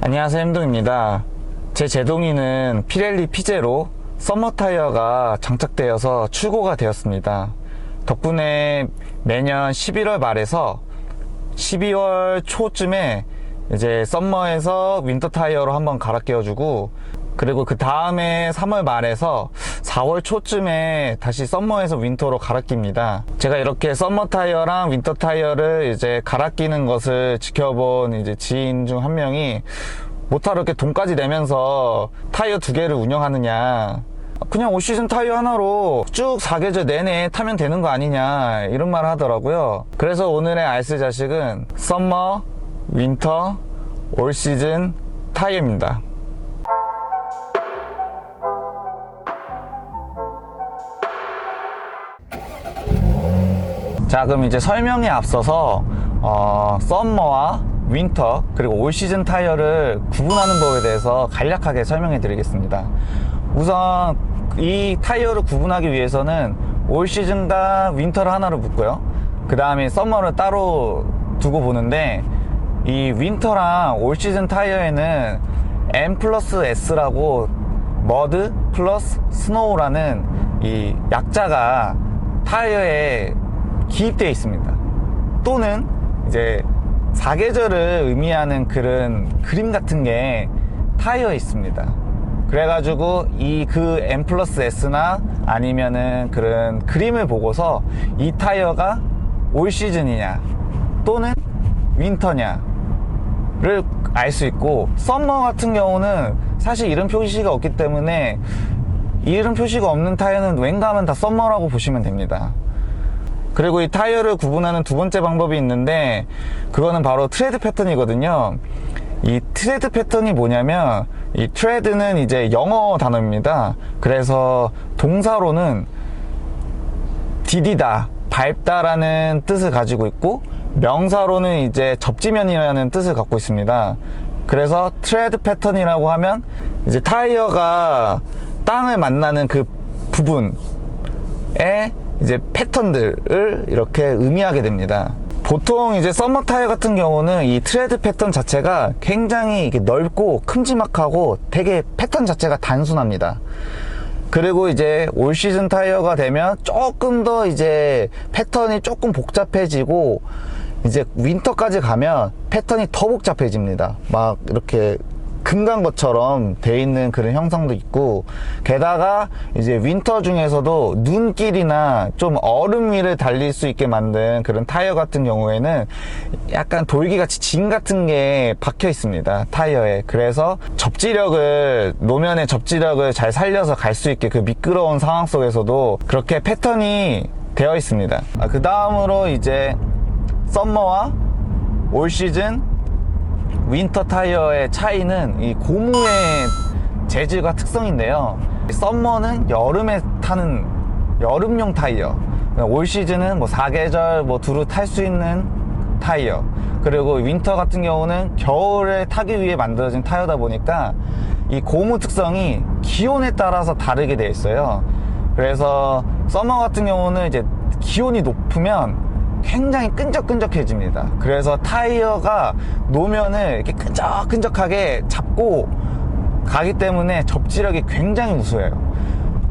안녕하세요, 햄동입니다. 제 제동이는 피렐리 피제로 썸머 타이어가 장착되어서 출고가 되었습니다. 덕분에 매년 11월 말에서 12월 초쯤에 이제 썸머에서 윈터 타이어로 한번 갈아 끼워주고, 그리고 그 다음에 3월 말에서 4월 초쯤에 다시 썸머에서 윈터로 갈아 낍니다. 제가 이렇게 썸머 타이어랑 윈터 타이어를 이제 갈아 끼는 것을 지켜본 이제 지인 중 한 명이, 못하러 이렇게 돈까지 내면서 타이어 두 개를 운영하느냐, 그냥 올 시즌 타이어 하나로 쭉 4계절 내내 타면 되는 거 아니냐, 이런 말을 하더라고요. 그래서 오늘의 알쓸 자식은 썸머, 윈터, 올 시즌 타이어입니다. 자, 그럼 이제 설명에 앞서서 썸머와 윈터 그리고 올 시즌 타이어를 구분하는 법에 대해서 간략하게 설명해 드리겠습니다. 우선 이 타이어를 구분하기 위해서는 올 시즌과 윈터를 하나로 묶고요, 그 다음에 썸머를 따로 두고 보는데, 이 윈터랑 올 시즌 타이어에는 M 플러스 S라고 머드 플러스 스노우라는 이 약자가 타이어에 기입되어 있습니다. 또는 이제 4계절을 의미하는 그런 그림 같은 게 타이어에 있습니다. 그래가지고 그 M 플러스 S나 아니면은 그런 그림을 보고서 이 타이어가 올 시즌이냐 또는 윈터냐를 알 수 있고, 썸머 같은 경우는 사실 이름 표시가 없기 때문에 이름 표시가 없는 타이어는 왠가하면 다 썸머라고 보시면 됩니다. 그리고 이 타이어를 구분하는 두 번째 방법이 있는데, 그거는 바로 트레드 패턴이거든요. 이 트레드 패턴이 뭐냐면, 이 트레드는 이제 영어 단어입니다. 그래서 동사로는 디디다, 밟다라는 뜻을 가지고 있고, 명사로는 이제 접지면이라는 뜻을 갖고 있습니다. 그래서 트레드 패턴이라고 하면 이제 타이어가 땅을 만나는 그 부분에 이제 패턴들을 이렇게 의미하게 됩니다. 보통 이제 썸머 타이어 같은 경우는 이 트레드 패턴 자체가 굉장히 이렇게 넓고 큼지막하고 되게 패턴 자체가 단순합니다. 그리고 이제 올 시즌 타이어가 되면 조금 더 이제 패턴이 조금 복잡해지고, 이제 윈터까지 가면 패턴이 더 복잡해집니다. 막 이렇게 금간 것처럼 돼 있는 그런 형상도 있고, 게다가 이제 윈터 중에서도 눈길이나 좀 얼음 위를 달릴 수 있게 만든 그런 타이어 같은 경우에는 약간 돌기같이 진 같은 게 박혀 있습니다, 타이어에. 그래서 노면의 접지력을 잘 살려서 갈 수 있게 그 미끄러운 상황 속에서도 그렇게 패턴이 되어 있습니다. 그 다음으로 이제 썸머와 올 시즌 윈터 타이어의 차이는 이 고무의 재질과 특성인데요. 썸머는 여름에 타는 여름용 타이어, 올 시즌은 뭐 4계절 두루 탈 수 있는 타이어, 그리고 윈터 같은 경우는 겨울에 타기 위해 만들어진 타이어다 보니까 이 고무 특성이 기온에 따라서 다르게 되어 있어요. 그래서 썸머 같은 경우는 이제 기온이 높으면 굉장히 끈적끈적해집니다. 그래서 타이어가 노면을 이렇게 끈적끈적하게 잡고 가기 때문에 접지력이 굉장히 우수해요.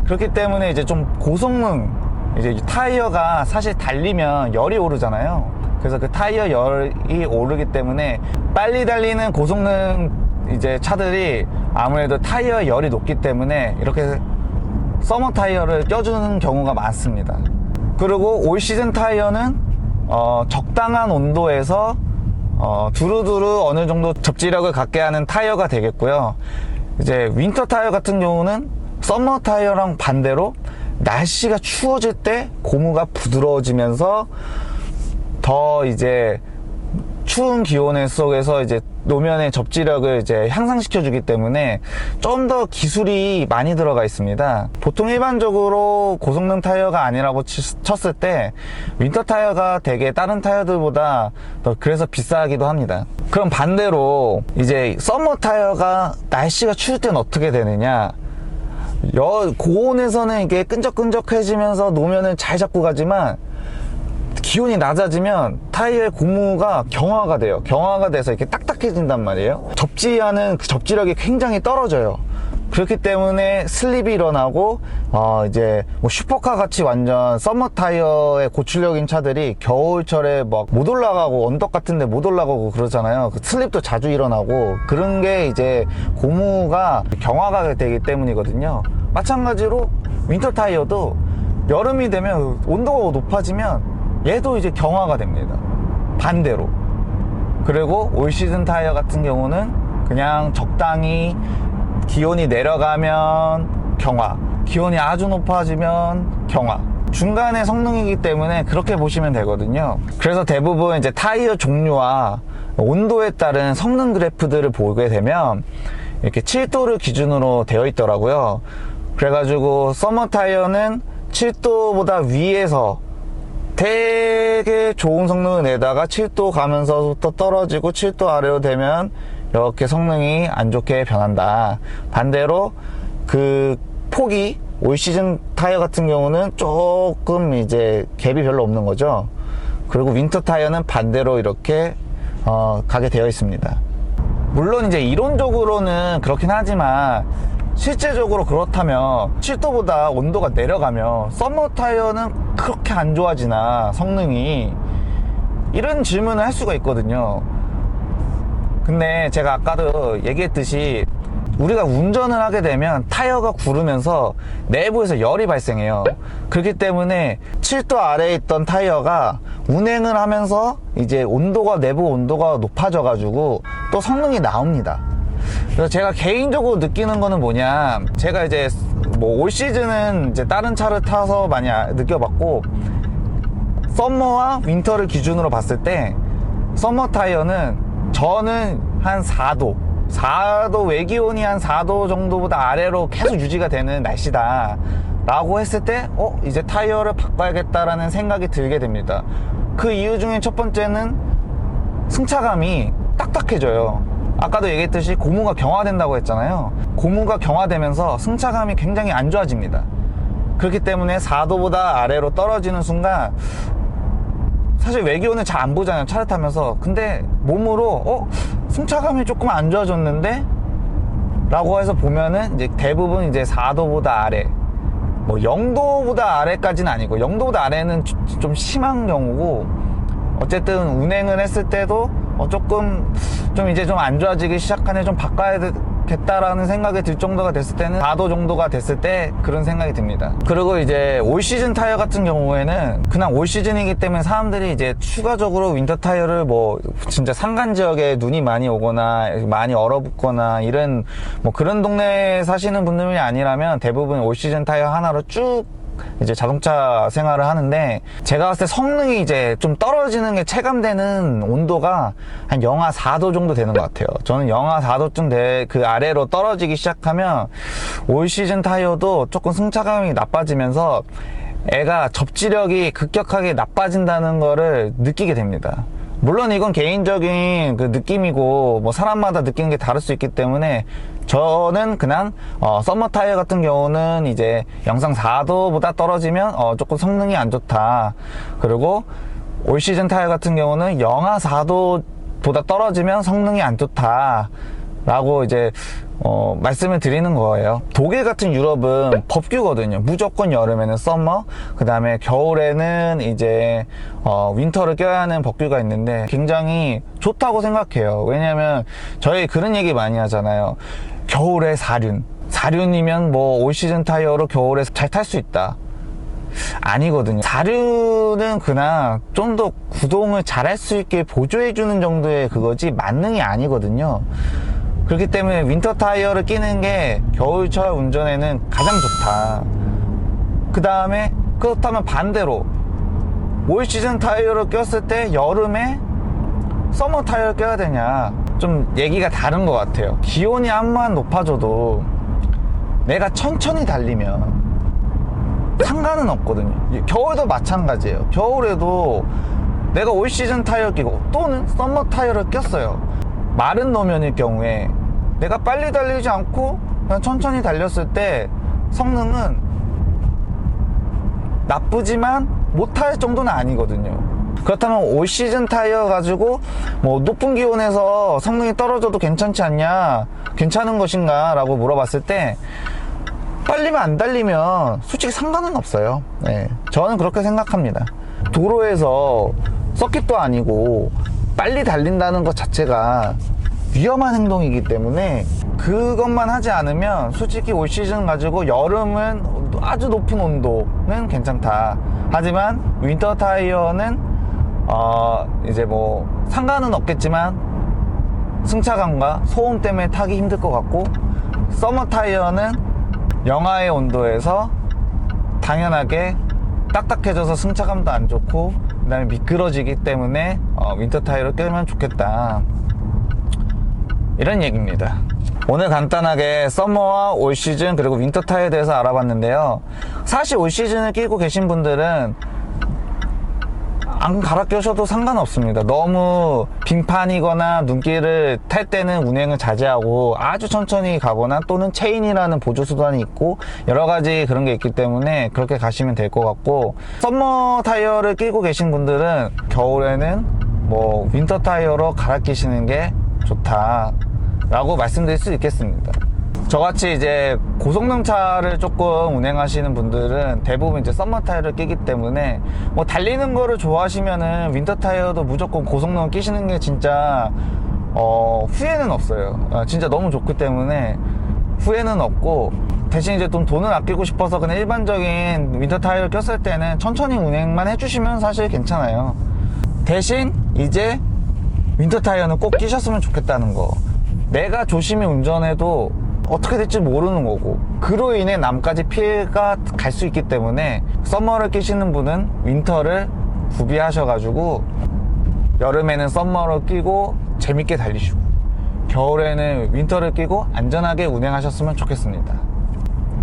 그렇기 때문에 이제 좀 고성능, 이제 타이어가 사실 달리면 열이 오르잖아요. 그래서 그 타이어 열이 오르기 때문에 빨리 달리는 고성능 이제 차들이 아무래도 타이어 열이 높기 때문에 이렇게 서머 타이어를 껴주는 경우가 많습니다. 그리고 올 시즌 타이어는 적당한 온도에서 두루두루 어느 정도 접지력을 갖게 하는 타이어가 되겠고요. 이제 윈터 타이어 같은 경우는 썸머 타이어랑 반대로 날씨가 추워질 때 고무가 부드러워지면서 더 이제 추운 기온 속에서 이제 노면의 접지력을 이제 향상시켜 주기 때문에 좀 더 기술이 많이 들어가 있습니다. 보통 일반적으로 고성능 타이어가 아니라고 쳤을 때 윈터 타이어가 되게 다른 타이어들보다 더 그래서 비싸기도 합니다. 그럼 반대로 이제 썸머 타이어가 날씨가 추울 때는 어떻게 되느냐, 고온에서는 이게 끈적끈적해지면서 노면을 잘 잡고 가지만 기온이 낮아지면 타이어의 고무가 경화가 돼요. 경화가 돼서 이렇게 딱딱해진단 말이에요. 접지하는 그 접지력이 굉장히 떨어져요. 그렇기 때문에 슬립이 일어나고 이제 뭐 슈퍼카 같이 완전 썸머 타이어의 고출력인 차들이 겨울철에 막 못 올라가고 언덕 같은 데 못 올라가고 그러잖아요. 그 슬립도 자주 일어나고 그런 게 이제 고무가 경화가 되기 때문이거든요. 마찬가지로 윈터 타이어도 여름이 되면 온도가 높아지면 얘도 이제 경화가 됩니다. 반대로. 그리고 올 시즌 타이어 같은 경우는 그냥 적당히 기온이 내려가면 경화, 기온이 아주 높아지면 경화, 중간의 성능이기 때문에 그렇게 보시면 되거든요. 그래서 대부분 이제 타이어 종류와 온도에 따른 성능 그래프들을 보게 되면 이렇게 7도를 기준으로 되어 있더라고요. 그래가지고 서머 타이어는 7도보다 위에서 되게 좋은 성능을 내다가 7도 가면서부터 떨어지고 7도 아래로 되면 이렇게 성능이 안 좋게 변한다. 반대로 그 폭이 올 시즌 타이어 같은 경우는 조금 이제 갭이 별로 없는 거죠. 그리고 윈터 타이어는 반대로 이렇게 가게 되어 있습니다. 물론 이제 이론적으로는 그렇긴 하지만 실제적으로 그렇다면 7도보다 온도가 내려가면 썸머 타이어는 그렇게 안 좋아지나 성능이, 이런 질문을 할 수가 있거든요. 근데 제가 아까도 얘기했듯이 우리가 운전을 하게 되면 타이어가 구르면서 내부에서 열이 발생해요. 그렇기 때문에 7도 아래에 있던 타이어가 운행을 하면서 이제 온도가, 내부 온도가 높아져 가지고 또 성능이 나옵니다. 그래서 제가 개인적으로 느끼는 거는 뭐냐, 제가 이제 뭐 올 시즌은 이제 다른 차를 타서 많이 느껴봤고, 썸머와 윈터를 기준으로 봤을 때 썸머 타이어는 저는 한 4도 외기온이 한 4도 정도보다 아래로 계속 유지가 되는 날씨다 라고 했을 때 이제 타이어를 바꿔야겠다라는 생각이 들게 됩니다. 그 이유 중에 첫 번째는 승차감이 딱딱해져요. 아까도 얘기했듯이 고무가 경화된다고 했잖아요. 고무가 경화되면서 승차감이 굉장히 안 좋아집니다. 그렇기 때문에 4도보다 아래로 떨어지는 순간 사실 외기온은 잘 안 보잖아요, 차를 타면서. 근데 몸으로 승차감이 조금 안 좋아졌는데? 라고 해서 보면은 이제 대부분 이제 4도보다 아래, 뭐 0도보다 아래까지는 아니고, 0도보다 아래는 좀 심한 경우고, 어쨌든 운행을 했을 때도 조금 좀 이제 좀 안 좋아지기 시작하네, 좀 바꿔야겠다라는 생각이 들 정도가 됐을 때는 4도 정도가 됐을 때 그런 생각이 듭니다. 그리고 이제 올 시즌 타이어 같은 경우에는 그냥 올 시즌이기 때문에 사람들이 이제 추가적으로 윈터 타이어를 뭐 진짜 산간 지역에 눈이 많이 오거나 많이 얼어붙거나 이런 뭐 그런 동네에 사시는 분들이 아니라면 대부분 올 시즌 타이어 하나로 쭉 이제 자동차 생활을 하는데, 제가 봤을 때 성능이 이제 좀 떨어지는 게 체감되는 온도가 한 영하 4도 정도 되는 것 같아요. 저는 영하 4도쯤 그 아래로 떨어지기 시작하면 올 시즌 타이어도 조금 승차감이 나빠지면서 애가 접지력이 급격하게 나빠진다는 거를 느끼게 됩니다. 물론 이건 개인적인 그 느낌이고 뭐 사람마다 느끼는 게 다를 수 있기 때문에 저는 그냥 썸머 타이어 같은 경우는 이제 영상 4도보다 떨어지면 조금 성능이 안 좋다. 그리고 올 시즌 타이어 같은 경우는 영하 4도보다 떨어지면 성능이 안 좋다 라고 이제 말씀을 드리는 거예요. 독일 같은 유럽은 법규거든요. 무조건 여름에는 썸머, 그 다음에 겨울에는 이제 윈터를 껴야 하는 법규가 있는데 굉장히 좋다고 생각해요. 왜냐면 저희 그런 얘기 많이 하잖아요. 겨울에 사륜이면 뭐 올 시즌 타이어로 겨울에 잘 탈 수 있다. 아니거든요. 사륜은 그냥 좀 더 구동을 잘할 수 있게 보조해주는 정도의 그거지 만능이 아니거든요. 그렇기 때문에 윈터 타이어를 끼는 게 겨울철 운전에는 가장 좋다. 그 다음에 그렇다면 반대로 올 시즌 타이어를 꼈을 때 여름에 서머 타이어를 껴야 되냐, 좀 얘기가 다른 것 같아요. 기온이 암만 높아져도 내가 천천히 달리면 상관은 없거든요. 겨울도 마찬가지예요. 겨울에도 내가 올 시즌 타이어 끼고 또는 서머 타이어를 꼈어요. 마른 노면일 경우에 내가 빨리 달리지 않고 그냥 천천히 달렸을 때 성능은 나쁘지만 못할 정도는 아니거든요. 그렇다면 올 시즌 타이어 가지고 뭐 높은 기온에서 성능이 떨어져도 괜찮지 않냐, 괜찮은 것인가 라고 물어봤을 때 빨리면 안 달리면 솔직히 상관은 없어요. 네, 저는 그렇게 생각합니다. 도로에서 서킷도 아니고 빨리 달린다는 것 자체가 위험한 행동이기 때문에 그것만 하지 않으면 솔직히 올 시즌 가지고 여름은 아주 높은 온도는 괜찮다. 하지만 윈터 타이어는 이제 뭐 상관은 없겠지만 승차감과 소음 때문에 타기 힘들 것 같고, 서머 타이어는 영하의 온도에서 당연하게 딱딱해져서 승차감도 안 좋고 그 다음에 미끄러지기 때문에 윈터 타이어를 껴면 좋겠다, 이런 얘기입니다. 오늘 간단하게 서머와 올 시즌 그리고 윈터 타이어에 대해서 알아봤는데요. 사실 올 시즌을 끼고 계신 분들은 안 갈아 껴셔도 상관없습니다. 너무 빙판이거나 눈길을 탈 때는 운행을 자제하고 아주 천천히 가거나, 또는 체인이라는 보조수단이 있고 여러 가지 그런 게 있기 때문에 그렇게 가시면 될 것 같고, 썸머 타이어를 끼고 계신 분들은 겨울에는 뭐 윈터 타이어로 갈아 끼시는 게 좋다 라고 말씀드릴 수 있겠습니다. 저같이 이제 고성능 차를 조금 운행하시는 분들은 대부분 이제 썸머 타이어를 끼기 때문에, 뭐 달리는 거를 좋아하시면은 윈터 타이어도 무조건 고성능을 끼시는 게 진짜 후회는 없어요. 진짜 너무 좋기 때문에 후회는 없고, 대신 이제 좀 돈을 아끼고 싶어서 그냥 일반적인 윈터 타이어를 꼈을 때는 천천히 운행만 해주시면 사실 괜찮아요. 대신 이제 윈터 타이어는 꼭 끼셨으면 좋겠다는 거. 내가 조심히 운전해도 어떻게 될지 모르는 거고, 그로 인해 남까지 피해가 갈 수 있기 때문에 썸머를 끼시는 분은 윈터를 구비하셔가지고 여름에는 썸머를 끼고 재밌게 달리시고, 겨울에는 윈터를 끼고 안전하게 운행하셨으면 좋겠습니다.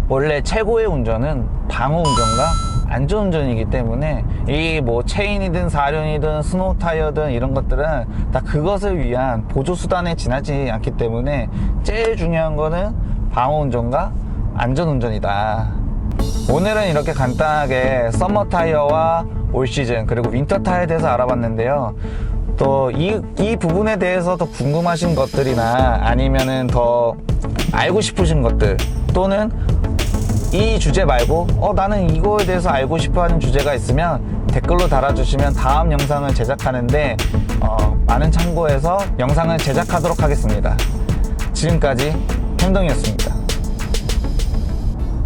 원래 최고의 운전은 방어 운전과 안전운전이기 때문에 이 뭐 체인이든 사륜이든 스노우 타이어든 이런 것들은 다 그것을 위한 보조수단에 지나지 않기 때문에 제일 중요한 거는 방어운전과 안전운전이다. 오늘은 이렇게 간단하게 서머 타이어와 올 시즌 그리고 윈터 타이어에 대해서 알아봤는데요. 또 이 부분에 대해서 더 궁금하신 것들이나 아니면은 더 알고 싶으신 것들, 또는 이 주제 말고 나는 이거에 대해서 알고 싶어 하는 주제가 있으면 댓글로 달아주시면 다음 영상을 제작하는데 많은 참고해서 영상을 제작하도록 하겠습니다. 지금까지 현동이었습니다.